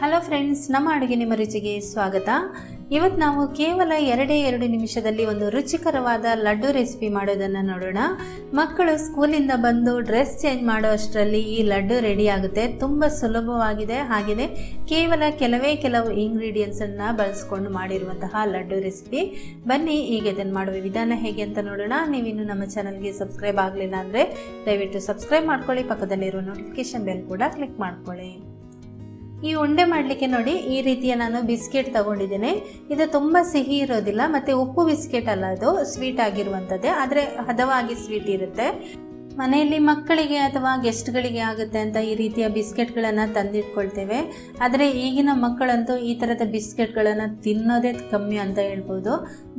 Hello friends, ನಮ್ಮ ಅಡುಗೆ ನಿಮ್ಮ ರುಚಿಗೆ ಸ್ವಾಗತ. ಇವತ್ತು ನಾವು ಕೇವಲ 2 ನಿಮಿಷದಲ್ಲಿ ಒಂದು ರುಚಿಕರವಾದ ಲಡ್ಡು ರೆಸಿಪಿ ಮಾಡೋದನ್ನು ನೋಡೋಣ. ಮಕ್ಕಳು ಸ್ಕೂಲಿಂದ ಬಂದು ಡ್ರೆಸ್ ಚೇಂಜ್ ಮಾಡೋ ಅಷ್ಟರಲ್ಲಿ ಈ ಲಡ್ಡು ರೆಡಿ ಆಗುತ್ತೆ. ತುಂಬ ಸುಲಭವಾಗಿದೆ. ಹಾಗೆಯೇ ಕೇವಲ ಕೆಲವು ಇಂಗ್ರೀಡಿಯೆಂಟ್ಸನ್ನು ಬಳಸ್ಕೊಂಡು ಮಾಡಿರುವಂತಹ ಲಡ್ಡು ರೆಸಿಪಿ. ಬನ್ನಿ ಈಗ ಇದನ್ನು ಮಾಡುವ ವಿಧಾನ ಹೇಗೆ ಅಂತ ನೋಡೋಣ. ನೀವಿನ್ನು ನಮ್ಮ ಚಾನಲ್ಗೆ ಸಬ್ಸ್ಕ್ರೈಬ್ ಆಗಲಿಲ್ಲ ಅಂದರೆ ದಯವಿಟ್ಟು ಸಬ್ಸ್ಕ್ರೈಬ್ ಮಾಡ್ಕೊಳ್ಳಿ. ಪಕ್ಕದಲ್ಲಿರೋ ನೋಟಿಫಿಕೇಶನ್ ಬೆಲ್ ಕೂಡ ಕ್ಲಿಕ್ ಮಾಡ್ಕೊಳ್ಳಿ. ಈ ಉಂಡೆ ಮಾಡಲಿಕ್ಕೆ ನೋಡಿ, ಈ ರೀತಿಯ ನಾನು ಬಿಸ್ಕೆಟ್ ತಗೊಂಡಿದ್ದೇನೆ. ಇದು ತುಂಬ ಸಿಹಿ ಇರೋದಿಲ್ಲ, ಮತ್ತು ಉಪ್ಪು ಬಿಸ್ಕೆಟ್ ಅಲ್ಲ, ಅದು ಸ್ವೀಟ್ ಆಗಿರುವಂಥದ್ದೇ, ಆದರೆ ಹದವಾಗಿ ಸ್ವೀಟ್ ಇರುತ್ತೆ. ಮನೆಯಲ್ಲಿ ಮಕ್ಕಳಿಗೆ ಅಥವಾ ಗೆಸ್ಟ್ಗಳಿಗೆ ಆಗುತ್ತೆ ಅಂತ ಈ ರೀತಿಯ ಬಿಸ್ಕೆಟ್ಗಳನ್ನು ತಂದಿಟ್ಕೊಳ್ತೇವೆ. ಆದರೆ ಈಗಿನ ಮಕ್ಕಳಂತೂ ಈ ಥರದ ಬಿಸ್ಕೆಟ್ಗಳನ್ನು ತಿನ್ನೋದೇ ಕಮ್ಮಿ ಅಂತ ಹೇಳ್ಬೋದು.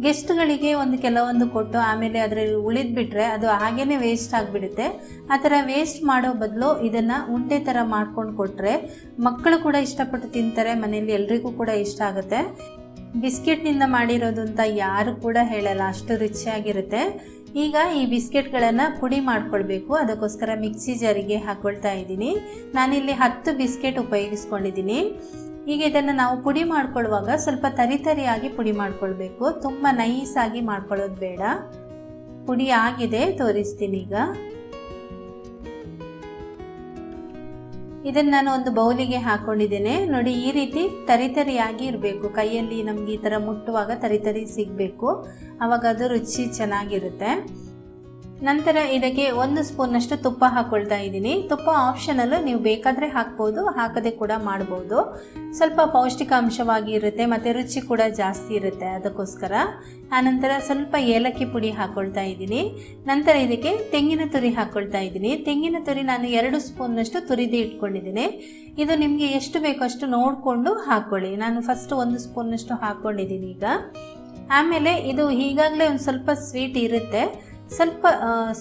ಗೆಸ್ಟ್ಗಳಿಗೆ ಕೆಲವೊಂದು ಕೊಟ್ಟು ಆಮೇಲೆ ಅದರಲ್ಲಿ ಉಳಿದ್ಬಿಟ್ರೆ ಅದು ಹಾಗೇ ವೇಸ್ಟ್ ಆಗಿಬಿಡುತ್ತೆ. ಆ ಥರ ವೇಸ್ಟ್ ಮಾಡೋ ಬದಲು ಇದನ್ನು ಉಂಡೆ ಥರ ಮಾಡ್ಕೊಂಡು ಕೊಟ್ಟರೆ ಮಕ್ಕಳು ಕೂಡ ಇಷ್ಟಪಟ್ಟು ತಿಂತಾರೆ, ಮನೆಯಲ್ಲಿ ಎಲ್ರಿಗೂ ಕೂಡ ಇಷ್ಟ ಆಗುತ್ತೆ. ಬಿಸ್ಕೆಟ್ನಿಂದ ಮಾಡಿರೋದು ಅಂತ ಯಾರು ಕೂಡ ಹೇಳಲ್ಲ, ಅಷ್ಟು ರುಚಿಯಾಗಿರುತ್ತೆ. ಈಗ ಈ ಬಿಸ್ಕೆಟ್ಗಳನ್ನು ಪುಡಿ ಮಾಡ್ಕೊಳ್ಬೇಕು. ಅದಕ್ಕೋಸ್ಕರ ಮಿಕ್ಸಿ ಜಾರಿಗೆ ಹಾಕ್ಕೊಳ್ತಾ ಇದ್ದೀನಿ. ನಾನಿಲ್ಲಿ 10 ಬಿಸ್ಕೆಟ್ ಉಪಯೋಗಿಸ್ಕೊಂಡಿದ್ದೀನಿ. ಈಗ ಇದನ್ನು ನಾವು ಪುಡಿ ಮಾಡ್ಕೊಳ್ಳುವಾಗ ಸ್ವಲ್ಪ ತರಿಯಾಗಿ ಪುಡಿ ಮಾಡ್ಕೊಳ್ಬೇಕು, ತುಂಬ ನೈಸಾಗಿ ಮಾಡ್ಕೊಳ್ಳೋದು ಬೇಡ. ಪುಡಿ ಆಗಿದೆ, ತೋರಿಸ್ತೀನಿ. ಈಗ ಇದನ್ನು ನಾನು ಒಂದು ಬೌಲಿಗೆ ಹಾಕ್ಕೊಂಡಿದ್ದೇನೆ. ನೋಡಿ, ಈ ರೀತಿ ತರಿಯಾಗಿ ಇರಬೇಕು. ಕೈಯಲ್ಲಿ ನಮಗೆ ಈ ಥರ ಮುಟ್ಟುವಾಗ ತರಿ ಸಿಗಬೇಕು, ಆವಾಗ ಅದು ರುಚಿ ಚೆನ್ನಾಗಿರುತ್ತೆ. ನಂತರ ಇದಕ್ಕೆ 1 ಸ್ಪೂನಷ್ಟು ತುಪ್ಪ ಹಾಕ್ಕೊಳ್ತಾ ಇದ್ದೀನಿ. ತುಪ್ಪ ಆಪ್ಷನಲ್, ನೀವು ಬೇಕಾದರೆ ಹಾಕ್ಬೋದು, ಹಾಕದೆ ಕೂಡ ಮಾಡ್ಬೋದು. ಸ್ವಲ್ಪ ಪೌಷ್ಟಿಕಾಂಶವಾಗಿ ಇರುತ್ತೆ ಮತ್ತು ರುಚಿ ಕೂಡ ಜಾಸ್ತಿ ಇರುತ್ತೆ, ಅದಕ್ಕೋಸ್ಕರ. ಆನಂತರ ಸ್ವಲ್ಪ ಏಲಕ್ಕಿ ಪುಡಿ ಹಾಕ್ಕೊಳ್ತಾ ಇದ್ದೀನಿ. ನಂತರ ಇದಕ್ಕೆ ತೆಂಗಿನ ತುರಿ ಹಾಕ್ಕೊಳ್ತಾ ಇದ್ದೀನಿ. ತೆಂಗಿನ ತುರಿ ನಾನು 2 ಸ್ಪೂನ್ನಷ್ಟು ತುರಿದು ಇಟ್ಕೊಂಡಿದ್ದೀನಿ. ಇದು ನಿಮಗೆ ಎಷ್ಟು ಬೇಕೋ ಅಷ್ಟು ನೋಡಿಕೊಂಡು ಹಾಕ್ಕೊಳ್ಳಿ. ನಾನು ಫಸ್ಟ್ 1 ಸ್ಪೂನ್ನಷ್ಟು ಹಾಕ್ಕೊಂಡಿದ್ದೀನಿ. ಈಗ ಆಮೇಲೆ ಇದು ಈಗಾಗಲೇ ಒಂದು ಸ್ವಲ್ಪ ಸ್ವೀಟ್ ಇರುತ್ತೆ, ಸ್ವಲ್ಪ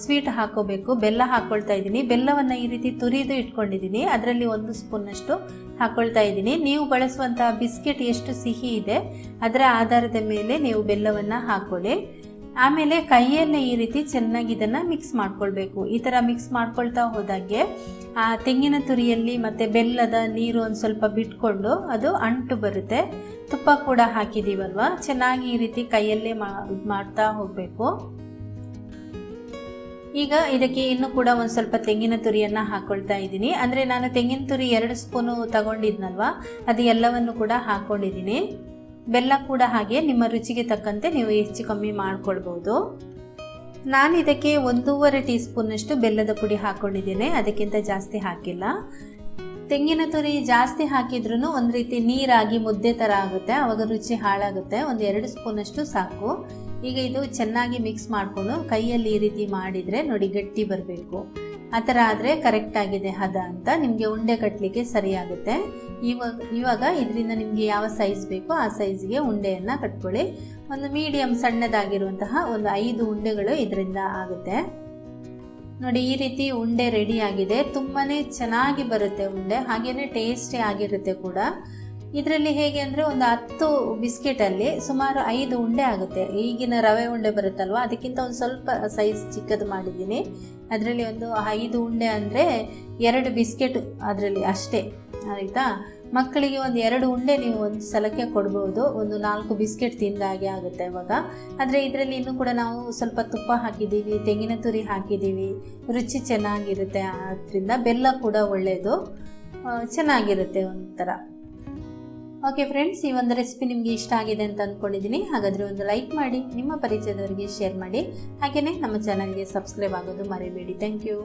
ಸ್ವೀಟ್ ಹಾಕೋಬೇಕು. ಬೆಲ್ಲ ಹಾಕ್ಕೊಳ್ತಾ ಇದ್ದೀನಿ. ಬೆಲ್ಲವನ್ನು ಈ ರೀತಿ ತುರಿದು ಇಟ್ಕೊಂಡಿದ್ದೀನಿ, ಅದರಲ್ಲಿ 1 ಸ್ಪೂನ್ನಷ್ಟು ಹಾಕ್ಕೊಳ್ತಾ ಇದ್ದೀನಿ. ನೀವು ಬಳಸುವಂತಹ ಬಿಸ್ಕೆಟ್ ಎಷ್ಟು ಸಿಹಿ ಇದೆ ಅದರ ಆಧಾರದ ಮೇಲೆ ನೀವು ಬೆಲ್ಲವನ್ನು ಹಾಕ್ಕೊಳ್ಳಿ. ಆಮೇಲೆ ಕೈಯಲ್ಲೇ ಈ ರೀತಿ ಚೆನ್ನಾಗಿ ಇದನ್ನು ಮಿಕ್ಸ್ ಮಾಡ್ಕೊಳ್ಬೇಕು. ಈ ಥರ ಮಿಕ್ಸ್ ಮಾಡ್ಕೊಳ್ತಾ ಹೋದಾಗೆ ಆ ತೆಂಗಿನ ತುರಿಯಲ್ಲಿ ಮತ್ತು ಬೆಲ್ಲದ ನೀರು ಒಂದು ಸ್ವಲ್ಪ ಬಿಟ್ಕೊಂಡು ಅದು ಅಂಟು ಬರುತ್ತೆ. ತುಪ್ಪ ಕೂಡ ಹಾಕಿದ್ದೀವಲ್ವ, ಚೆನ್ನಾಗಿ ಈ ರೀತಿ ಕೈಯಲ್ಲೇ ಮಾಡ್ತಾ ಹೋಗಬೇಕು. ಈಗ ಇದಕ್ಕೆ ಇನ್ನೂ ಕೂಡ ಒಂದು ಸ್ವಲ್ಪ ತೆಂಗಿನ ತುರಿಯನ್ನು ಹಾಕ್ಕೊಳ್ತಾ ಇದ್ದೀನಿ. ಅಂದರೆ ನಾನು ತೆಂಗಿನ ತುರಿ 2 ಸ್ಪೂನು ತಗೊಂಡಿದ್ನಲ್ವ, ಅದು ಎಲ್ಲವನ್ನು ಕೂಡ ಹಾಕ್ಕೊಂಡಿದ್ದೀನಿ. ಬೆಲ್ಲ ಕೂಡ ಹಾಗೆ ನಿಮ್ಮ ರುಚಿಗೆ ತಕ್ಕಂತೆ ನೀವು ಹೆಚ್ಚು ಕಮ್ಮಿ ಮಾಡ್ಕೊಳ್ಬೋದು. ನಾನು ಇದಕ್ಕೆ 1.5 ಟೀ ಸ್ಪೂನಷ್ಟು ಬೆಲ್ಲದ ಪುಡಿ ಹಾಕ್ಕೊಂಡಿದ್ದೇನೆ, ಅದಕ್ಕಿಂತ ಜಾಸ್ತಿ ಹಾಕಿಲ್ಲ. ತೆಂಗಿನ ತುರಿ ಜಾಸ್ತಿ ಹಾಕಿದ್ರೂ ಒಂದು ರೀತಿ ನೀರಾಗಿ ಮುದ್ದೆ ಥರ ಆಗುತ್ತೆ, ಆವಾಗ ರುಚಿ ಹಾಳಾಗುತ್ತೆ. 2 ಸ್ಪೂನಷ್ಟು ಸಾಕು. ಈಗ ಇದು ಚೆನ್ನಾಗಿ ಮಿಕ್ಸ್ ಮಾಡಿಕೊಂಡು ಕೈಯಲ್ಲಿ ಈ ರೀತಿ ಮಾಡಿದರೆ ನೋಡಿ, ಗಟ್ಟಿ ಬರಬೇಕು. ಆ ಥರ ಆದರೆ ಕರೆಕ್ಟಾಗಿದೆ ಹದ ಅಂತ, ನಿಮಗೆ ಉಂಡೆ ಕಟ್ಟಲಿಕ್ಕೆ ಸರಿಯಾಗುತ್ತೆ. ಇವಾಗ ಇದರಿಂದ ನಿಮಗೆ ಯಾವ ಸೈಜ್ ಬೇಕೋ ಆ ಸೈಜ್ಗೆ ಉಂಡೆಯನ್ನು ಕಟ್ಕೊಳ್ಳಿ. ಒಂದು ಮೀಡಿಯಮ್ ಸಣ್ಣದಾಗಿರುವಂತಹ ಒಂದು 5 ಉಂಡೆಗಳು ಇದರಿಂದ ಆಗುತ್ತೆ. ನೋಡಿ, ಈ ರೀತಿ ಉಂಡೆ ರೆಡಿ ಆಗಿದೆ. ತುಂಬಾ ಚೆನ್ನಾಗಿ ಬರುತ್ತೆ ಉಂಡೆ, ಹಾಗೆಯೇ ಟೇಸ್ಟಿ ಆಗಿರುತ್ತೆ ಕೂಡ. ಇದರಲ್ಲಿ ಹೇಗೆ ಅಂದರೆ ಒಂದು 10 ಬಿಸ್ಕೆಟಲ್ಲಿ ಸುಮಾರು 5 ಉಂಡೆ ಆಗುತ್ತೆ. ಈಗಿನ ರವೆ ಉಂಡೆ ಬರುತ್ತಲ್ವ, ಅದಕ್ಕಿಂತ ಒಂದು ಸ್ವಲ್ಪ ಸೈಜ್ ಚಿಕ್ಕದು ಮಾಡಿದ್ದೀನಿ. ಅದರಲ್ಲಿ ಒಂದು 5 ಉಂಡೆ ಅಂದರೆ 2 ಬಿಸ್ಕೆಟ್ ಅದರಲ್ಲಿ ಅಷ್ಟೇ, ಆಯಿತಾ. ಮಕ್ಕಳಿಗೆ ಒಂದು 2 ಉಂಡೆ ನೀವು ಒಂದು ಸಲಕ್ಕೆ ಕೊಡ್ಬೋದು, ಒಂದು 4 ಬಿಸ್ಕೆಟ್ ತಿಂದ ಹಾಗೆ ಆಗುತ್ತೆ ಇವಾಗ. ಆದರೆ ಇದರಲ್ಲಿ ಇನ್ನೂ ಕೂಡ ನಾವು ಸ್ವಲ್ಪ ತುಪ್ಪ ಹಾಕಿದ್ದೀವಿ, ತೆಂಗಿನ ತುರಿ ಹಾಕಿದ್ದೀವಿ, ರುಚಿ ಚೆನ್ನಾಗಿರುತ್ತೆ. ಆದ್ದರಿಂದ ಬೆಲ್ಲ ಕೂಡ ಒಳ್ಳೆಯದು, ಚೆನ್ನಾಗಿರುತ್ತೆ ಒಂಥರ. ಓಕೆ ಫ್ರೆಂಡ್ಸ್, ಈ ಒಂದು ರೆಸಿಪಿ ನಿಮಗೆ ಇಷ್ಟ ಆಗಿದೆ ಅಂತ ಅಂದ್ಕೊಂಡಿದ್ದೀನಿ. ಹಾಗಾದರೆ ಒಂದು ಲೈಕ್ ಮಾಡಿ, ನಿಮ್ಮ ಪರಿಚಯದವರಿಗೆ ಶೇರ್ ಮಾಡಿ, ಹಾಗೆಯೇ ನಮ್ಮ ಚಾನಲ್ಗೆ ಸಬ್ಸ್ಕ್ರೈಬ್ ಆಗೋದು ಮರಿಬೇಡಿ. Thank you.